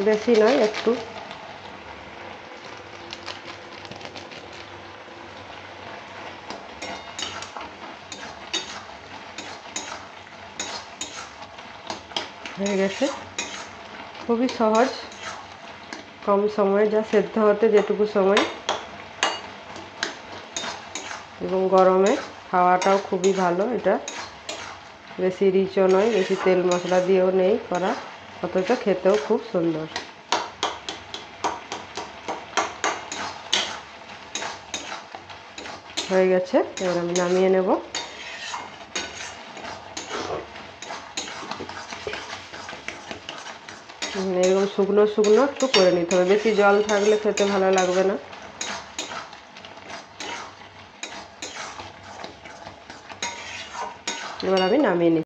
বেশি নয়, একটু। হয়ে গেছে। খুবই সহজ, কম সময়ে যা সেদ্ধ হতে যেটুকু সময়, এবং গরমে খাওয়াটাও খুবই ভালো। এটা বেশি রিচও নয়, বেশি তেল মশলা দিয়েও নেই করা, অথচ খেতেও খুব সুন্দর। হয়ে গেছে, এবার আমি নামিয়ে নেব। এরকম শুকনো শুকনো একটু করে নিতে হবে, বেশি জল থাকলে খেতে ভালো লাগবে না। এবার আমি নামিয়ে নিই।